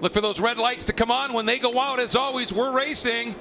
Look for those red lights to come on when they go out. As always, we're racing.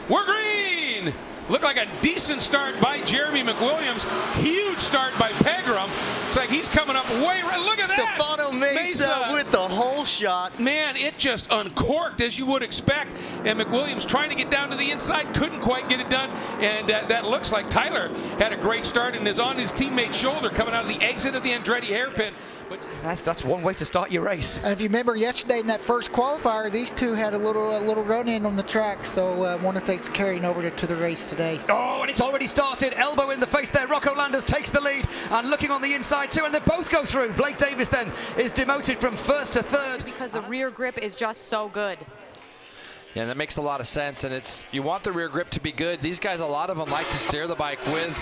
We're green. Looked like a decent start by Jeremy McWilliams. Huge start by Pegram. It's like he's coming up way right. Look at that. Stefano Mesa with the whole shot. Man, it just uncorked as you would expect. And McWilliams trying to get down to the inside, couldn't quite get it done. And that looks like Tyler had a great start and is on his teammate's shoulder coming out of the exit of the Andretti hairpin. But that's one way to start your race. And if you remember yesterday in that first qualifier, these two had a little run-in on the track. So I wonder if it's carrying over to the race today. Oh, and it's already started. Elbow in the face there. Rocco Landers takes the lead and looking on the inside too, and they both go through. Blake Davis then is demoted from first to third. Because the rear grip is just so good. Yeah, that makes a lot of sense, and you want the rear grip to be good. These guys, a lot of them like to steer the bike with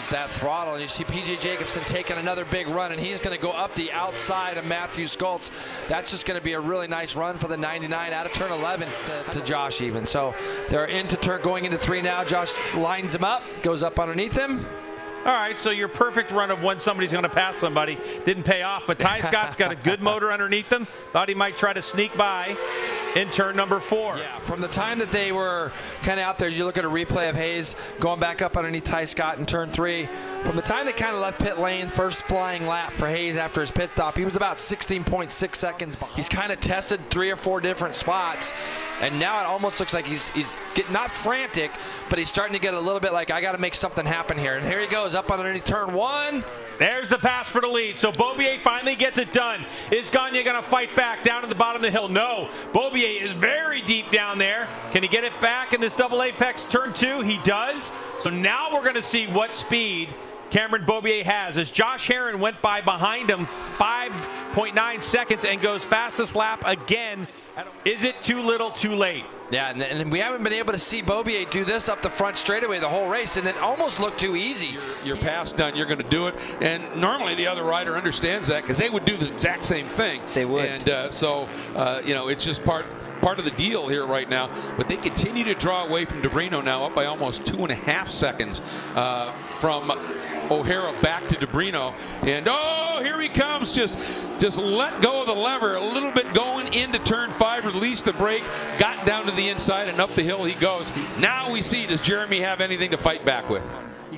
that throttle. And you see P.J. Jacobson taking another big run, and he's going to go up the outside of Matthew Skoltz. That's just going to be a really nice run for the 99 out of turn 11 to Josh even. So they're going into 3 now. Josh lines him up, goes up underneath him. All right, so your perfect run of when somebody's going to pass somebody didn't pay off, but Ty Scott's got a good motor underneath him. Thought he might try to sneak by in turn number 4. Yeah, from the time that they were kind of out there, you look at a replay of Hayes going back up underneath Ty Scott in turn 3. From the time they kind of left pit lane, first flying lap for Hayes after his pit stop, he was about 16.6 seconds behind. He's kind of tested 3 or 4 different spots, and now it almost looks like he's getting not frantic, but he's starting to get a little bit like, I got to make something happen here. And here he goes up underneath turn 1. There's the pass for the lead. So Beaubier finally gets it done. Is Gagne going to fight back down to the bottom of the hill? No. Beaubier is very deep down there. Can he get it back in this double apex turn 2? He does. So now we're going to see what speed Cameron Beaubier has, as Josh Herrin went by behind him 5.9 seconds and goes fastest lap again. Is it too little, too late? Yeah, and we haven't been able to see Beaubier do this up the front straightaway the whole race, and it almost looked too easy. Your pass done, you're going to do it. And normally the other rider understands that because they would do the exact same thing. They would. And so, it's just part of the deal here right now. But they continue to draw away from DeBrino now, up by almost 2.5 seconds from O'Hara back to DeBrino. And here he comes. Just let go of the lever a little bit going into turn 5, released the brake, got down to the inside, and up the hill he goes. Now we see, does Jeremy have anything to fight back with?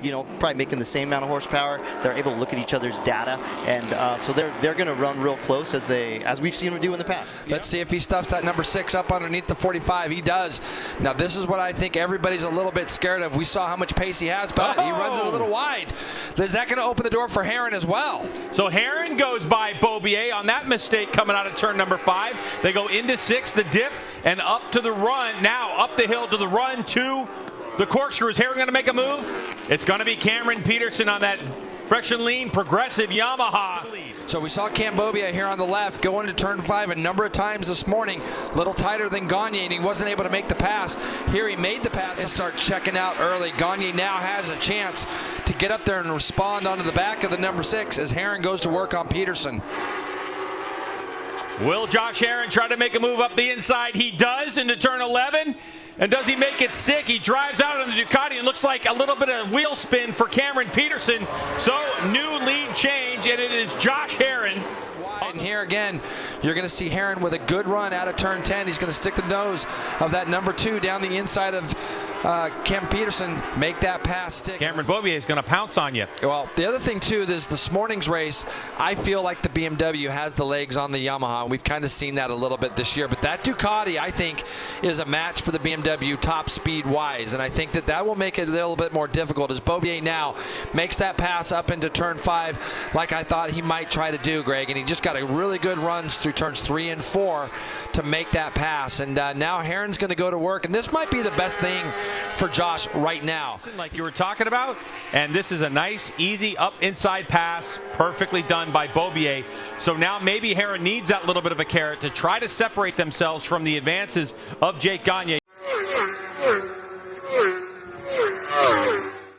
Probably making the same amount of horsepower. They're able to look at each other's data, and so they're going to run real close as we've seen them do in the past. Let's see if he stuffs that number 6 up underneath the 45. He does. Now this is what I think everybody's a little bit scared of. We saw how much pace he has, but he runs it a little wide. Is that going to open the door for Herrin as well? So Herrin goes by Beaubier on that mistake coming out of turn number 5. They go into 6, the dip, and up to the run. Now up the hill to the run to the corkscrew. Is Herrin going to make a move? It's going to be Cameron Peterson on that fresh and lean progressive Yamaha. So we saw Cam Beaubier here on the left go into turn 5 a number of times this morning. A little tighter than Gagne, and he wasn't able to make the pass. Here he made the pass and start checking out early. Gagne now has a chance to get up there and respond onto the back of the number 6 as Herrin goes to work on Peterson. Will Josh Herrin try to make a move up the inside? He does into turn 11. And does he make it stick? He drives out on the Ducati and looks like a little bit of wheel spin for Cameron Peterson. So new lead change, and it is Josh Herrin. And here again, you're going to see Herrin with a good run out of turn 10. He's going to stick the nose of that number 2 down the inside of Cam Peterson, make that pass stick. Cameron Beaubier is going to pounce on you. Well, the other thing too is this morning's race, I feel like the BMW has the legs on the Yamaha. We've kind of seen that a little bit this year, but that Ducati, I think, is a match for the BMW top speed wise, and I think that will make it a little bit more difficult as Beaubier now makes that pass up into turn 5 like I thought he might try to do, Greg, and he just got a really good runs through turns 3 and 4 to make that pass. And now Herrin's going to go to work, and this might be the best thing for Josh right now. Like you were talking about, and this is a nice, easy up inside pass, perfectly done by Beaubier. So now maybe Herrin needs that little bit of a carrot to try to separate themselves from the advances of Jake Gagne.